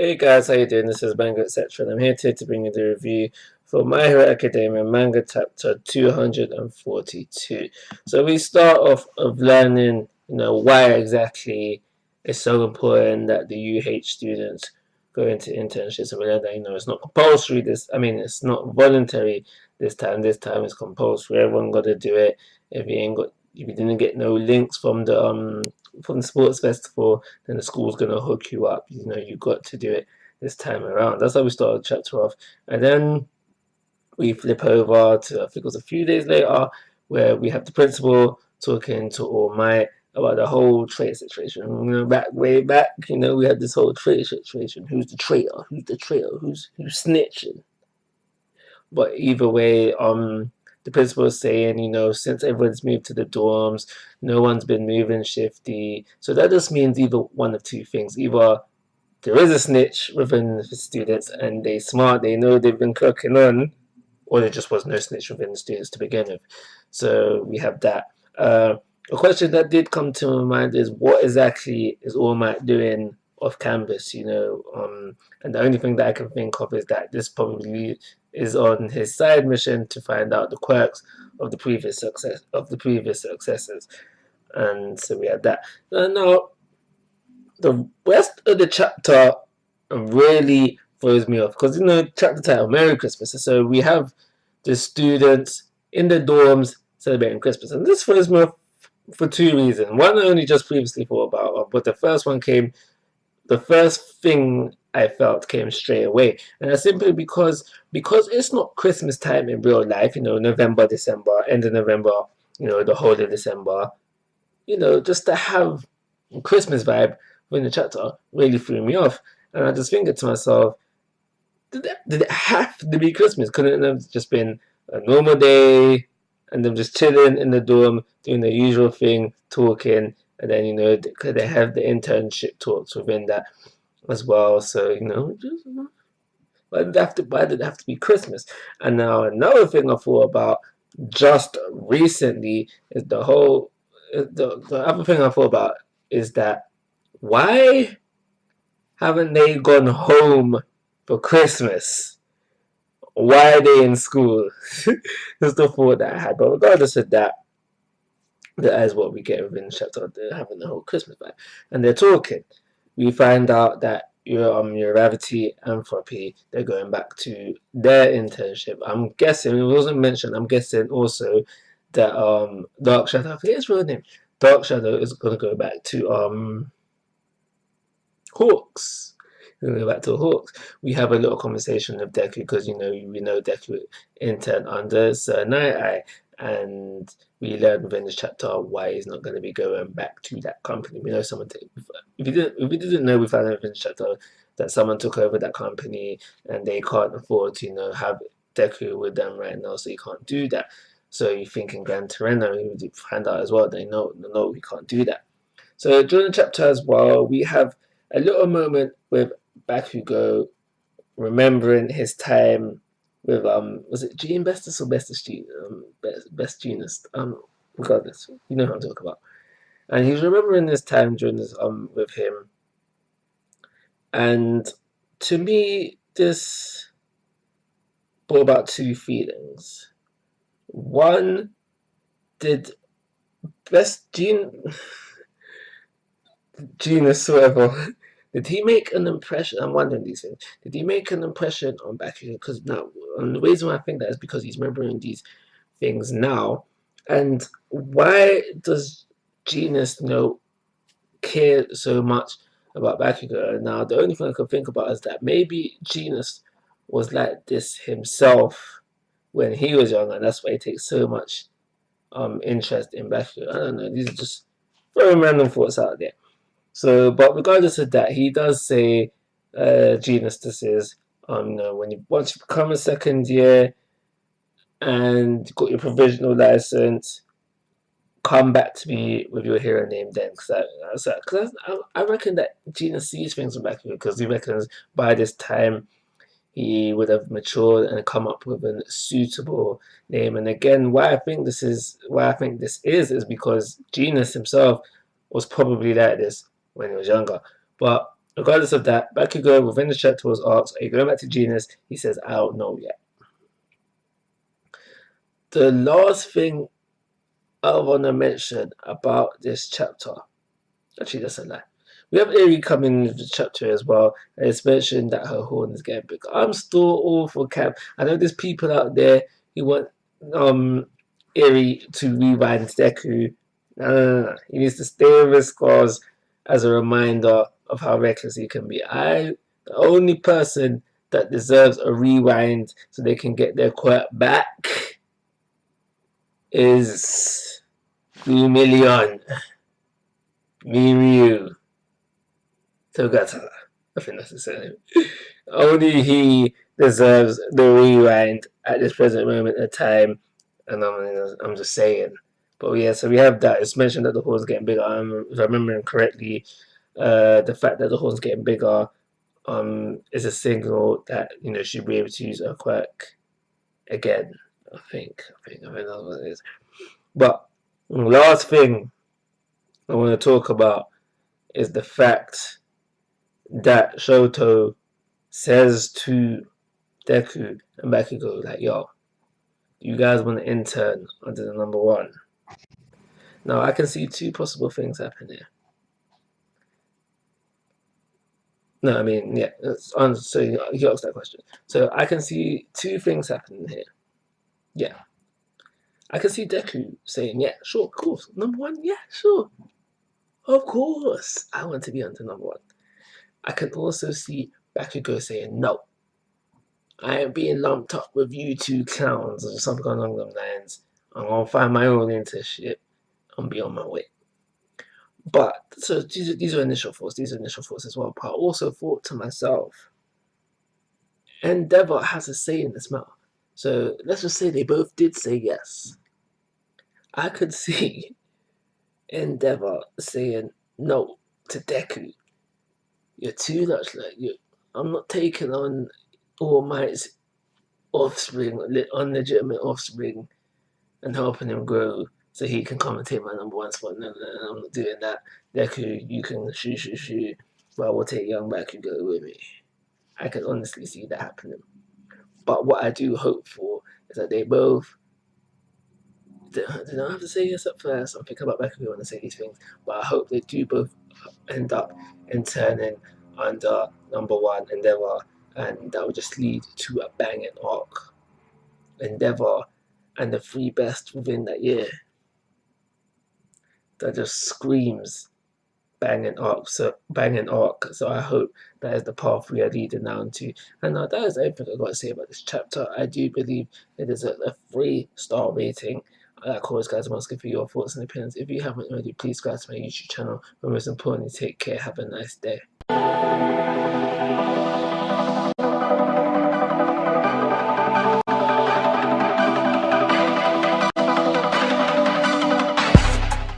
Hey guys, how you doing? This is Manga, etc. And I'm here today to bring you the review for My Hero Academia Manga Chapter 242. So we start off of learning, why exactly it's so important that the UH students go into internships. And we learn that, it's not compulsory. It's not voluntary this time. This time it's compulsory. Everyone got to do it. If you didn't get no links from the sports festival, then the school's gonna hook you up. You got to do it this time around. That's how we started chapter off, and then we flip over to, I think it was a few days later, where we have the principal talking to All Might about the whole traitor situation. Way back, we had this whole traitor situation. Who's the traitor? Who's the traitor? Who's snitching? But either way, the principal is saying, since everyone's moved to the dorms, no one's been moving shifty. So that just means either one of two things. Either there is a snitch within the students and they smart, they know they've been clocking on, or there just was no snitch within the students to begin with. So we have that. A question that did come to my mind is, what exactly is All Might doing off campus? And the only thing that I can think of is that this probably is on his side mission to find out the quirks of the previous successors. And so we had that. Now, the rest of the chapter really throws me off because chapter title Merry Christmas. So we have the students in the dorms celebrating Christmas, and this throws me off for two reasons. One I only just previously thought about, but the first thing I felt came straight away, and that's simply because it's not Christmas time in real life. November, December, end of November. The whole of December. Just to have Christmas vibe in the chapter really threw me off, and I just thinking to myself, did it have to be Christmas? Couldn't it have just been a normal day and them just chilling in the dorm doing the usual thing, talking, and then could they have the internship talks within that as well? So why did it have to be Christmas? And now another thing I thought about just recently is the other thing I thought about is that why haven't they gone home for Christmas? Why are they in school? That's the thought that I had. But regardless of that, that is what we get within the chapter. They're having the whole Christmas vibe, and they're talking. We find out that your Gravity Anthropy, they're going back to their internship. I'm guessing it wasn't mentioned. I'm guessing also that Dark Shadow, I forget his real name. Dark Shadow is gonna go back to Hawks. We're gonna go back to Hawks. We have a little conversation with Deku because we know Deku intern under Sir Night Eye, and we learn within this chapter why he's not going to be going back to that company. We know someone. If we didn't know, we found out within this chapter that someone took over that company, and they can't afford to have Deku with them right now, so you can't do that. So you think in Gran Torino, we find out as well. They know we can't do that. So during the chapter as well, we have a little moment with Bakugo remembering his time with was it Gene Bestis or Bestis Gene? Best Genist. Regardless, you know what I'm talking about. And he's remembering his time during this with him. And to me, this brought about two feelings. One, did Best Genus, whatever, did he make an impression? I'm wondering these things. Did he make an impression on Bakugo? Because now, and the reason why I think that is because he's remembering these things now. And why does Genus, care so much about Bakugo? Now, the only thing I can think about is that maybe Genus was like this himself when he was young, and that's why he takes so much interest in Bakugo. I don't know. These are just very random thoughts out there. So, but regardless of that, he does say, Genus, this is, once you become a second year and got your provisional license, come back to me with your hero name then. Because I reckon that Genus sees things from Bakugo, because he reckons by this time he would have matured and come up with a suitable name. And again, why I think this is because Genus himself was probably like this when he was younger. But Regardless of that, Bakugo within the chapter was asked, "Are you going back to Genus?" He says, "I don't know yet." The last thing I want to mention about this chapter, actually, that's a lie. We have Eri coming into the chapter as well, and it's mentioned that her horn is getting bigger. I'm still all for Cap. I know there's people out there who want Eri to rewind Deku. No. He needs to stay with his scars as a reminder of how reckless he can be. The only person that deserves a rewind so they can get their quirk back is 3 million. Miryu Togata. I think that's the same. Only he deserves the rewind at this present moment in time, and I'm just saying. But yeah, so we have that. It's mentioned that the horn's getting bigger. If I remember correctly, the fact that the horn's getting bigger is a signal that she'll be able to use her quirk again. I think that's what it is. But last thing I want to talk about is the fact that Shoto says to Deku and Bakugo, like, "Yo, you guys want to intern under the number one?" Now, I can see two possible things happen here. No, I mean, yeah. So you asked that question. So I can see two things happening here. Yeah. I can see Deku saying, "Yeah, sure, of course. Number one, yeah, sure. Of course. I want to be under number one." I can also see Bakugo saying, "No. I ain't being lumped up with you two clowns," or something along those lines. "I'm gonna find my own internship and be on my way." But so these are initial thoughts. These are initial thoughts as well. But I also thought to myself, Endeavor has a say in this matter. So let's just say they both did say yes. I could see Endeavor saying no to Deku. "You're too much like you. I'm not taking on All Might's offspring, unlegitimate offspring, and helping him grow so he can come and take my number one spot. No, I'm not doing that. Deku, you can shoot, but I will take young Bakugo with me." I can honestly see that happening. But what I do hope for is that they both. They don't have to say yes at first. I'm thinking about Bakugo when I say these things, but I hope they do both end up interning under number one Endeavor, and that will just lead to a banging arc. Endeavor and the three best within that year. That just screams banging arc. So I hope that is the path we are leading down to. And that is everything I've got to say about this chapter. I do believe it is a 3-star rating. Of course, guys, I'm asking for your thoughts and opinions. If you haven't already, please subscribe to my YouTube channel. But most importantly, take care. Have a nice day.